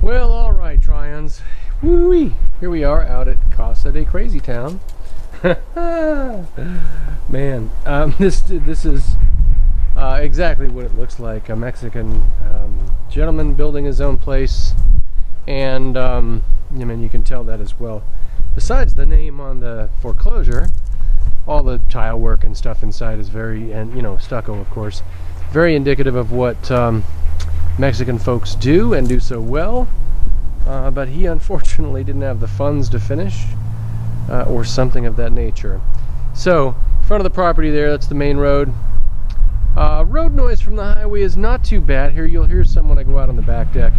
Well, all right, Tryons. Woo-wee. Here we are out at Casa de Crazy Town. Man, this is exactly what it looks like. A Mexican gentleman building his own place, and I mean, you can tell that as well. Besides the name on the foreclosure, all the tile work and stuff inside is very, and stucco, of course, very indicative of what Mexican folks do and do so well. But he unfortunately didn't have the funds to finish, or something of that nature. So, front of the property there, that's the main road. Road noise from the highway is not too bad. Here you'll hear some when I go out on the back deck.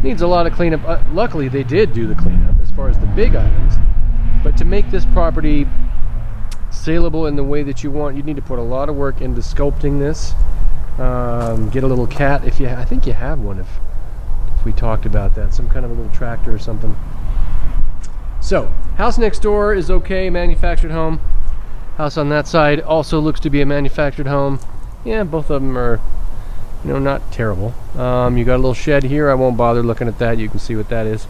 Needs a lot of cleanup. Luckily they did do the cleanup as far as the big items. But to make this property saleable in the way that you want, you need to put a lot of work into sculpting this. Get a little cat if you. I think you have one. If we talked about that, some kind of a little tractor or something. So, house next door is okay, manufactured home. House on that side also looks to be a manufactured home. Yeah, both of them are, not terrible. You got a little shed here. I won't bother looking at that. You can see what that is.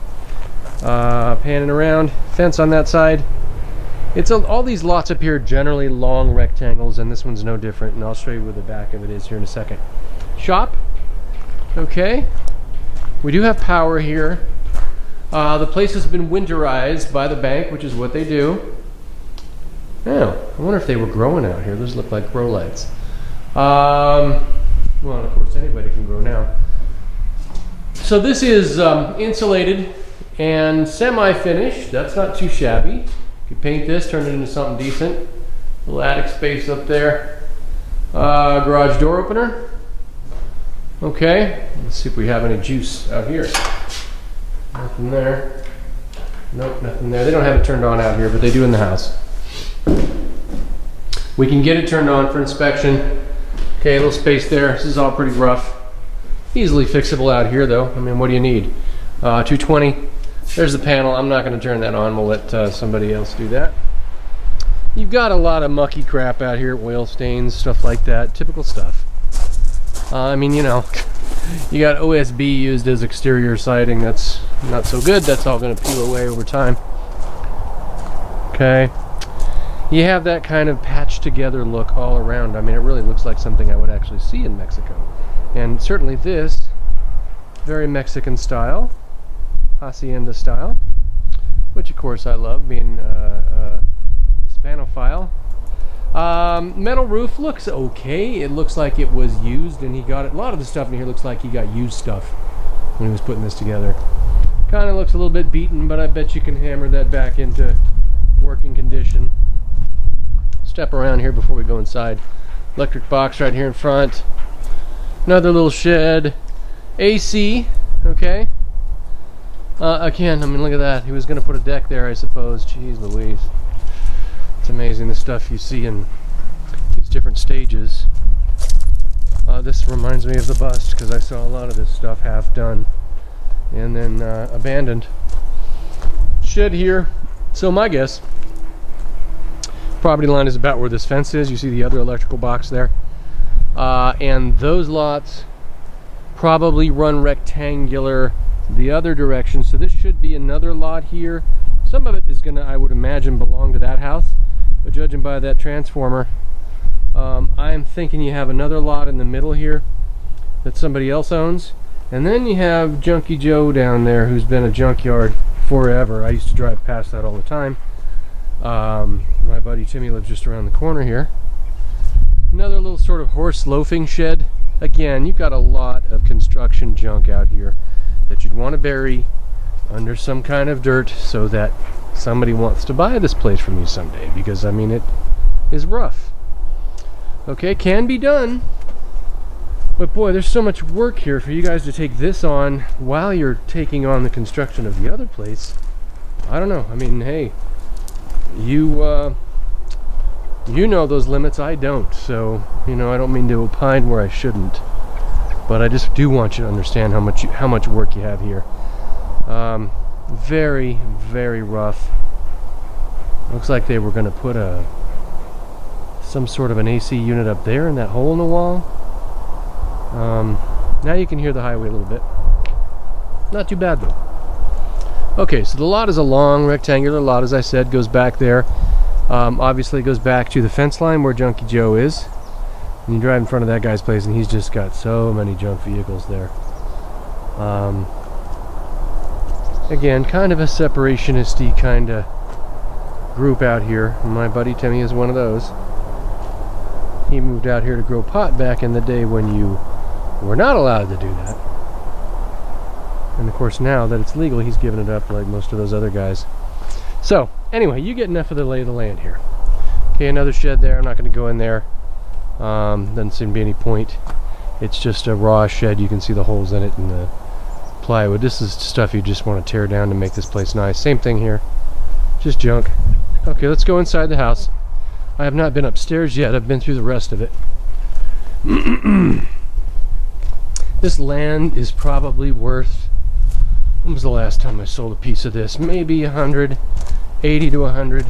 Panning around, fence on that side. All these lots up here generally long rectangles, and this one's no different, and I'll show you where the back of it is here in a second. Shop, okay. We do have power here. The place has been winterized by the bank, which is what they do. Oh, I wonder if they were growing out here. Those look like grow lights. Well, of course, anybody can grow now. So this is insulated and semi-finished. That's not too shabby. You paint this, turn it into something decent. Little attic space up there. Garage door opener. Okay, let's see if we have any juice out here. Nothing there. Nope, nothing there. They don't have it turned on out here, but they do in the house. We can get it turned on for inspection. Okay, a little space there. This is all pretty rough. Easily fixable out here, though. I mean, what do you need? 220. There's the panel. I'm not going to turn that on. We'll let somebody else do that. You've got a lot of mucky crap out here, oil stains, stuff like that. Typical stuff. I mean, you got OSB used as exterior siding. That's not so good. That's all going to peel away over time. Okay. You have that kind of patched together look all around. I mean, it really looks like something I would actually see in Mexico. And certainly this, very Mexican style. Hacienda style, which of course I love, being Hispanophile. Metal roof looks okay. It looks like it was used, and he got it. A lot of the stuff in here looks like he got used stuff when he was putting this together. Kind of looks a little bit beaten, but I bet you can hammer that back into working condition. Step around here before we go inside. Electric box right here in front. Another little shed. AC, okay. Again, I mean, look at that. He was going to put a deck there, I suppose. Jeez Louise. It's amazing the stuff you see in these different stages. This reminds me of the bust, because I saw a lot of this stuff half done and then abandoned. Shed here. So my guess, property line is about where this fence is. You see the other electrical box there. And those lots probably run rectangular the other direction, so this should be another lot here. Some of it is gonna, I would imagine, belong to that house, but judging by that transformer, I'm thinking you have another lot in the middle here that somebody else owns, and then you have Junkie Joe down there, who's been a junkyard forever. I used to drive past that all the time. My buddy Timmy lives just around the corner here. Another little sort of horse loafing shed. Again, you've got a lot of construction junk out here that you'd want to bury under some kind of dirt so that somebody wants to buy this place from you someday, because I mean, it is rough. Okay, can be done, but boy, there's so much work here for you guys to take this on while you're taking on the construction of the other place. I don't know. I mean, hey, you know those limits. I don't, so I don't mean to opine where I shouldn't. But I just do want you to understand how much work you have here. Very, very rough. Looks like they were going to put some sort of an AC unit up there in that hole in the wall. Now you can hear the highway a little bit. Not too bad though. Okay, so the lot is a long rectangular lot, as I said, goes back there. Obviously it goes back to the fence line where Junkie Joe is. And you drive in front of that guy's place and he's just got so many junk vehicles there. Again, kind of a separationist-y kind of group out here. My buddy Timmy is one of those. He moved out here to grow pot back in the day when you were not allowed to do that. And of course now that it's legal, he's given it up like most of those other guys. So, anyway, you get enough of the lay of the land here. Okay, another shed there. I'm not going to go in there. Doesn't seem to be any point. It's just a raw shed. You can see the holes in it and the plywood. This is stuff you just want to tear down to make this place nice. Same thing here. Just junk. Okay, let's go inside the house. I have not been upstairs yet. I've been through the rest of it. This land is probably worth, when was the last time I sold a piece of this? Maybe 180 to 100.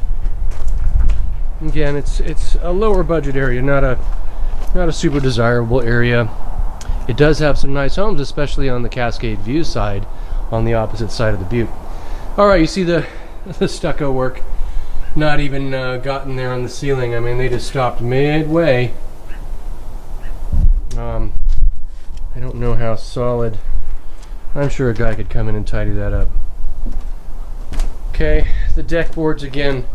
Again, it's a lower budget area, not a super desirable area. It does have some nice homes, especially on the Cascade View side, on the opposite side of the butte. All right, you see the stucco work. Not even gotten there on the ceiling. I mean, they just stopped midway. I don't know how solid. I'm sure a guy could come in and tidy that up. Okay, the deck boards again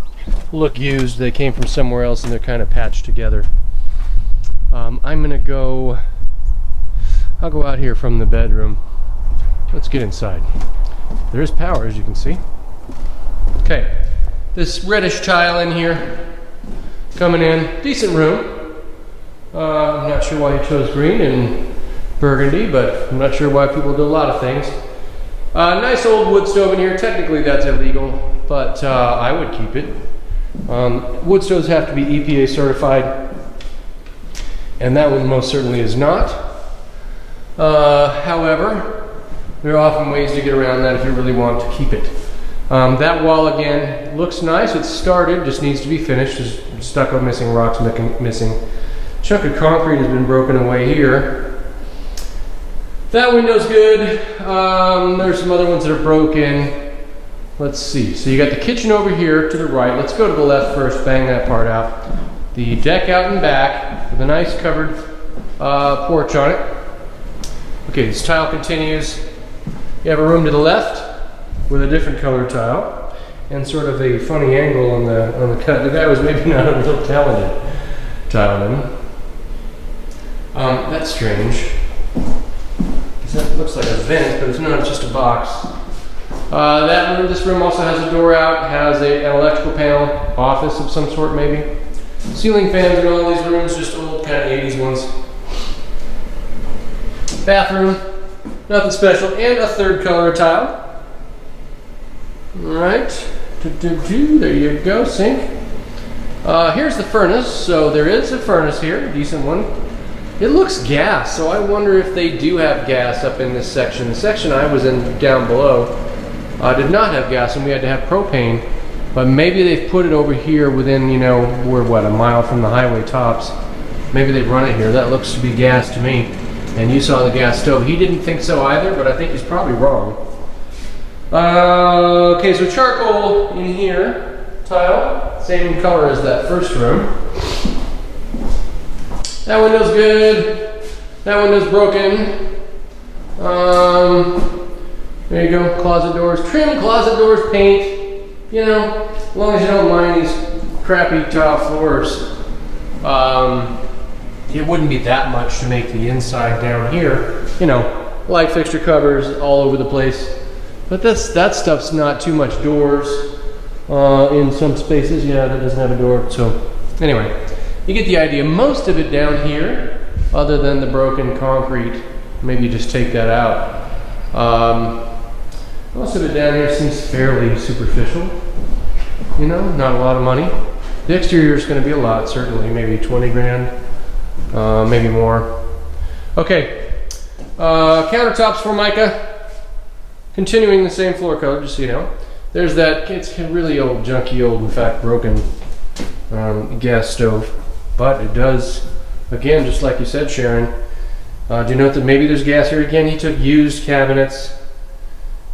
look used. They came from somewhere else and they're kind of patched together. I'm gonna go. I'll go out here from the bedroom. Let's get inside. There is power, as you can see. Okay. This reddish tile in here, coming in, decent room. I'm not sure why he chose green and burgundy, but I'm not sure why people do a lot of things. Nice old wood stove in here. Technically that's illegal, but I would keep it. Wood stoves have to be EPA certified, and that one most certainly is not. However, there are often ways to get around that if you really want to keep it. That wall again looks nice. It's started, just needs to be finished. There's stucco missing, rocks missing. Chunk of concrete has been broken away here. That window's good. There's some other ones that are broken. Let's see. So you got the kitchen over here to the right. Let's go to the left first, bang that part out. The deck out and back with a nice covered porch on it. Okay, this tile continues. You have a room to the left with a different color tile and sort of a funny angle on the cut. The guy was maybe not a real talented tileman. That's strange. That looks like a vent, but it's not. It's just a box. This room also has a door out. Has an electrical panel, office of some sort maybe. Ceiling fans in all these rooms, just old kind of 80s ones. Bathroom, nothing special, and a third color tile. Alright, there you go, sink. Here's the furnace. So there is a furnace here, a decent one. It looks gas, so I wonder if they do have gas up in this section. The section I was in down below did not have gas, and we had to have propane. But maybe they've put it over here within, we're what, a mile from the highway tops. Maybe they've run it here. That looks to be gas to me. And you saw the gas stove. He didn't think so either, but I think he's probably wrong. Okay, so charcoal in here, tile, same color as that first room. That window's good. That window's broken. There you go, closet doors. Trim closet doors, paint. As long as you don't mind these crappy tile floors. It wouldn't be that much to make the inside down here. Light fixture covers all over the place. But that stuff's not too much doors in some spaces. Yeah, that doesn't have a door. So anyway, you get the idea. Most of it down here, other than the broken concrete, maybe just take that out. Most of it down here seems fairly superficial. Not a lot of money. The exterior is going to be a lot, certainly, maybe 20 grand, maybe more. Okay, countertops Formica. Continuing the same floor color, just so you know. There's that, it's really old, junky old, in fact, broken gas stove. But it does, again, just like you said, Sharon, do you note that maybe there's gas here again? He took used cabinets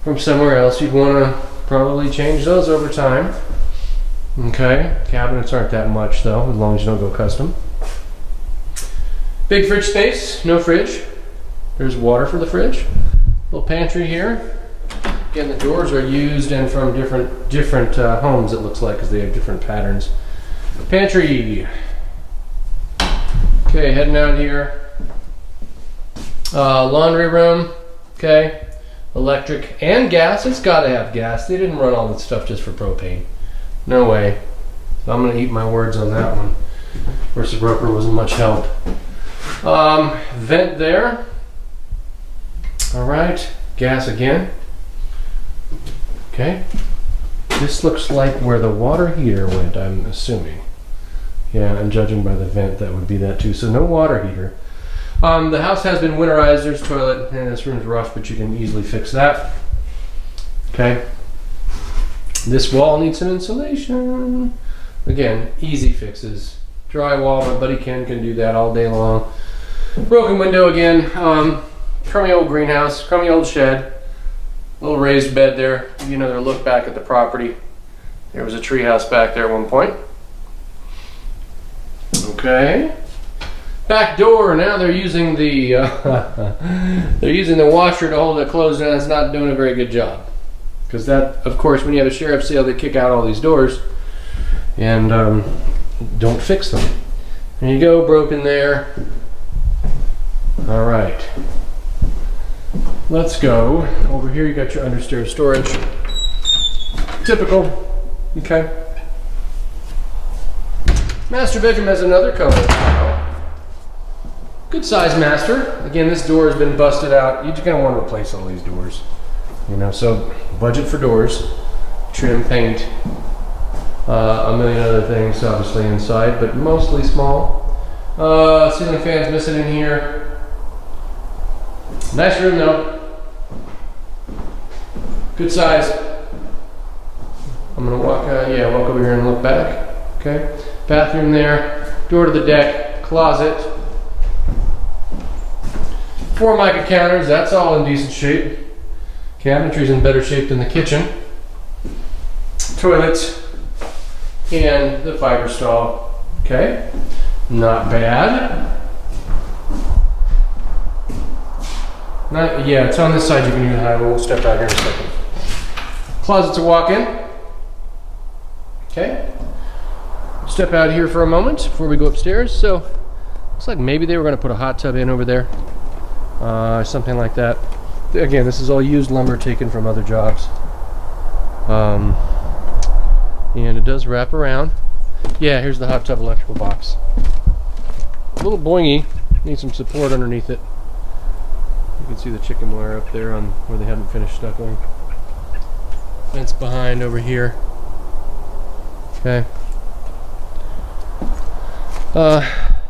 from somewhere else, you'd want to probably change those over time. Okay, cabinets aren't that much though, as long as you don't go custom. Big fridge space, no fridge. There's water for the fridge. Little pantry here. Again, the doors are used and from different homes, it looks like, because they have different patterns. Pantry. Okay, heading out here. Laundry room. Okay, electric and gas. It's got to have gas. They didn't run all that stuff just for propane. No way. So I'm going to eat my words on that one. Of course, the broker wasn't much help. Vent there. All right, gas again. Okay. This looks like where the water heater went, I'm assuming. Yeah, I'm judging by the vent, that would be that too. So no water heater. The house has been winterized. There's a toilet, and this room's rough, but you can easily fix that. Okay. This wall needs some insulation. Again, easy fixes. Drywall, my buddy Ken can do that all day long. Broken window again. Crummy old greenhouse, crummy old shed. Little raised bed there. You know, another look back at the property. There was a tree house back there at one point. Okay. Back door. Now they're using the washer to hold it closed, and it's not doing a very good job. Because that, of course, when you have a sheriff's sale, they kick out all these doors and don't fix them. There you go, broken there. All right. Let's go over here. You got your understairs storage. Typical. Okay. Master bedroom has another color. Good size master. Again, this door has been busted out. You're gonna want to replace all these doors. You know, so budget for doors, trim, paint, a million other things obviously inside, but mostly small. Ceiling fans missing in here. Nice room though. Good size. I'm gonna walk over here and look back. Okay. Bathroom there. Door to the deck. Closet. 4 mica counters. That's all in decent shape. Cabinetry's in better shape than the kitchen. Toilet. And the fiber stall. Okay. Not bad. Yeah, it's on this side. You can use it. We'll step out here in a second. Closet to walk in. Okay. Step out here for a moment before we go upstairs. So, looks like maybe they were going to put a hot tub in over there. Something like that. Again, this is all used lumber taken from other jobs. And it does wrap around. Yeah, here's the hot tub electrical box. A little boingy. Needs some support underneath it. You can see the chicken wire up there on where they haven't finished stuccoing. Fence behind over here. Okay.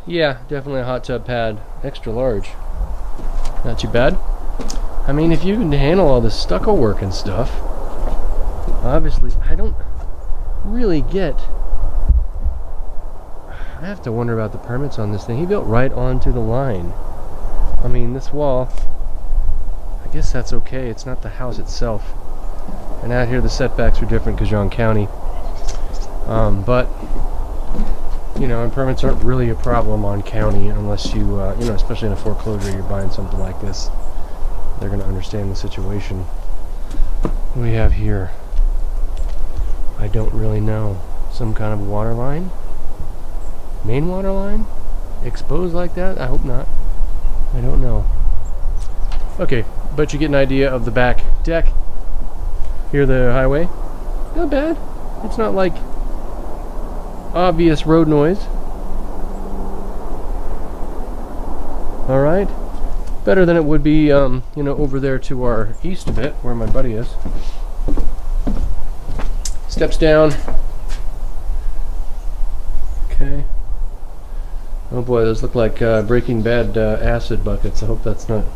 Yeah, definitely a hot tub pad. Extra large. Not too bad. I mean, if you can handle all this stucco work and stuff, obviously, I don't really get... I have to wonder about the permits on this thing. He built right onto the line. I mean, this wall, I guess that's okay. It's not the house itself. And out here the setbacks are different because you're on county. But, you know, and permits aren't really a problem on county unless you, you know, especially in a foreclosure, you're buying something like this. They're going to understand the situation. What do we have here? I don't really know. Some kind of water line? Main water line? Exposed like that? I hope not. I don't know. Okay, but you get an idea of the back deck. Here the highway. Not bad. It's not like obvious road noise. Alright. Better than it would be, you know, over there to our east a bit, where my buddy is. Steps down. Okay. Oh boy, those look like Breaking Bad acid buckets. I hope that's not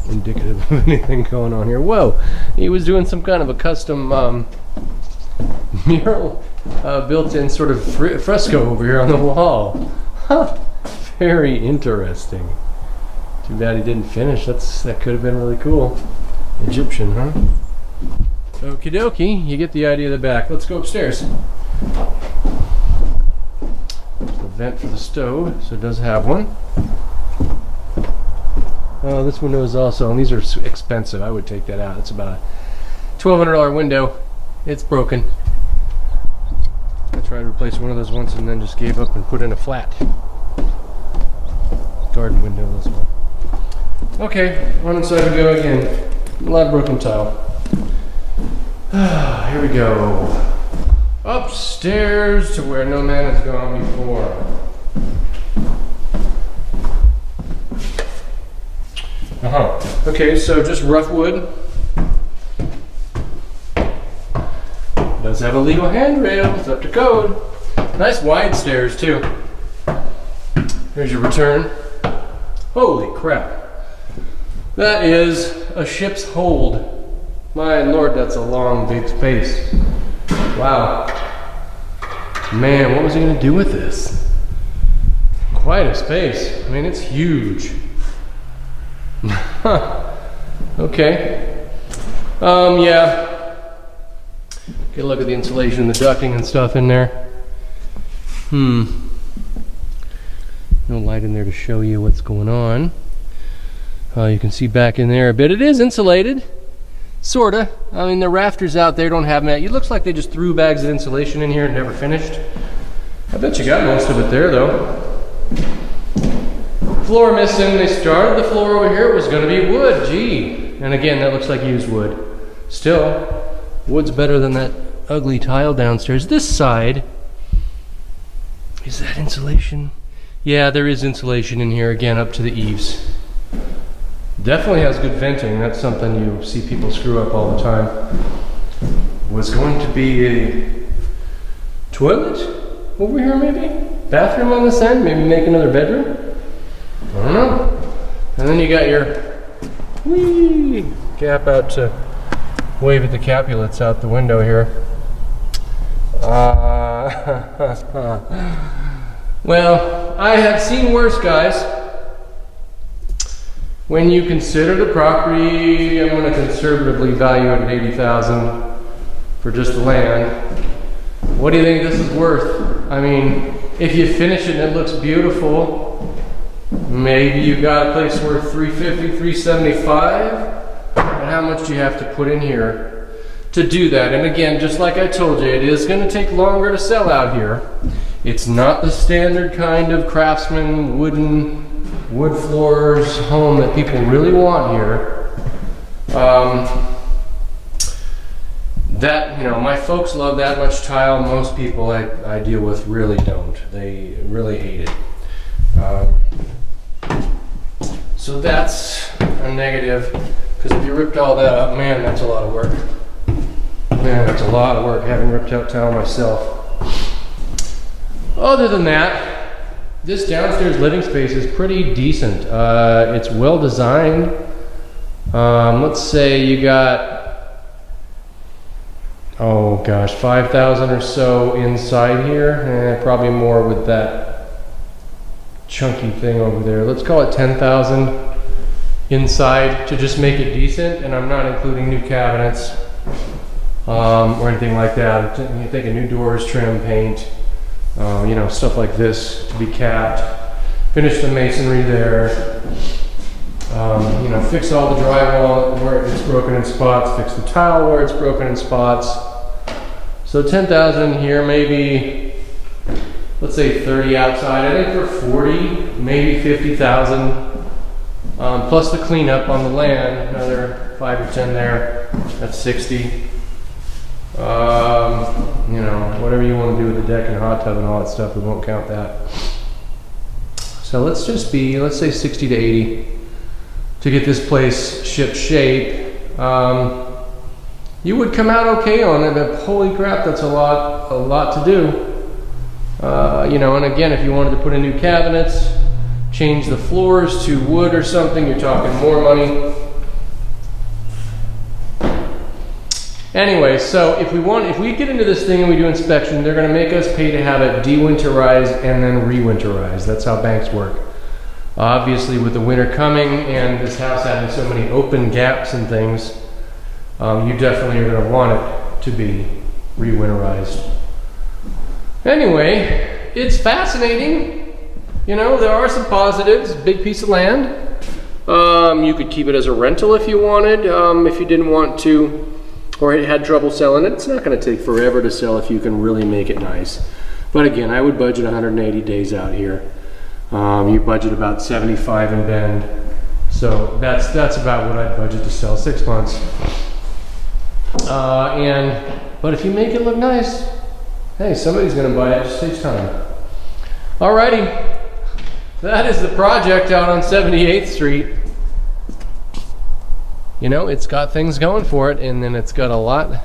indicative of anything going on here. Whoa! He was doing some kind of a custom mural built-in sort of fresco over here on the wall. Huh. Very interesting. Too bad he didn't finish. That could have been really cool. Egyptian, huh? Okie dokie, you get the idea of the back. Let's go upstairs. There's the vent for the stove, so it does have one. Oh, this window is also, and these are expensive. I would take that out. It's about a $1,200 window. It's broken. I tried to replace one of those once and then just gave up and put in a flat garden window as well. Okay, on inside we go again. A lot of broken tile. Here we go. Upstairs to where no man has gone before. Okay, so just rough wood. Does have a legal handrail. It's up to code. Nice wide stairs too. Here's your return. Holy crap. That is a ship's hold. My lord, that's a long, big space. Wow. Man, what was he going to do with this? Quite a space. I mean, it's huge. Okay. Yeah. Get a look at the insulation, the ducting and stuff in there. No light in there to show you what's going on. You can see back in there a bit. It is insulated. Sorta. I mean, the rafters out there don't have that. It looks like they just threw bags of insulation in here and never finished. I bet you got most of it there, though. Floor missing. They started the floor over here. It was going to be wood. Gee. And again, that looks like used wood. Still, wood's better than that ugly tile downstairs. This side, is that insulation? Yeah, there is insulation in here, again, up to the eaves. Definitely has good venting. That's something you see people screw up all the time. Was going to be a toilet over here, maybe? Bathroom on this end? Maybe make another bedroom? I don't know. And then you got your whee gap out to wave at the Capulets out the window here. Well, I have seen worse, guys. When you consider the property, I'm going to conservatively value it at $80,000 for just the land. What do you think this is worth? I mean, if you finish it and it looks beautiful, maybe you got a place worth $350,000, $375,000. But how much do you have to put in here to do that? And again, just like I told you, it is going to take longer to sell out here. It's not the standard kind of craftsman wood floors home that people really want here. That, you know, my folks love that much tile. Most people I deal with really don't. They really hate it. So that's a negative, because if you ripped all that up, man, that's a lot of work. Man, that's a lot of work, having ripped out tile myself. Other than that, this downstairs living space is pretty decent. It's well designed. Let's say you got, oh gosh, 5,000 or so inside here. Probably more with that chunky thing over there. Let's call it 10,000 inside to just make it decent. And I'm not including new cabinets or anything like that. You think of new doors, trim, paint. You know, stuff like this to be capped, finish the masonry there, you know, fix all the drywall where it's broken in spots, fix the tile where it's broken in spots. So 10,000 here, maybe, let's say 30 outside. I think for 40, maybe 50,000, plus the cleanup on the land, another 5 or 10 there, that's 60. You know, whatever you want to do with the deck and hot tub and all that stuff, we won't count that. So let's say 60 to 80 to get this place ship shape. You would come out okay on it, but holy crap, that's a lot to do. You know, and again, if you wanted to put in new cabinets, change the floors to wood or something, you're talking more money. Anyway, so if we get into this thing and we do inspection, they're going to make us pay to have it de-winterized and then re-winterized. That's how banks work. Obviously, with the winter coming and this house having so many open gaps and things, you definitely are going to want it to be re-winterized. Anyway, it's fascinating. You know, there are some positives. Big piece of land. You could keep it as a rental if you wanted, if you didn't want to, or had trouble selling it. It's not going to take forever to sell if you can really make it nice. But again, I would budget 180 days out here. You budget about 75 in Bend. So that's about what I'd budget to sell, 6 months. But if you make it look nice, hey, somebody's going to buy it. It just takes time. Alrighty. That is the project out on 78th Street. You know, it's got things going for it, and then it's got a lot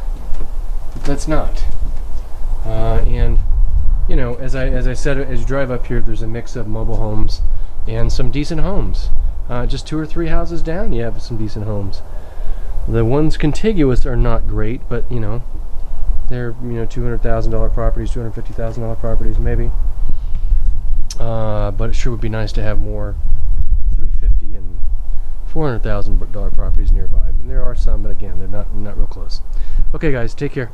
that's not. And you know, as I said, as you drive up here, there's a mix of mobile homes and some decent homes. Just 2 or 3 houses down, you have some decent homes. The ones contiguous are not great, but you know, they're $200,000 properties, $250,000 properties, maybe. But it sure would be nice to have more $350,000 and $400,000 properties nearby. But there are some, but again, they're not real close. Okay, guys, take care.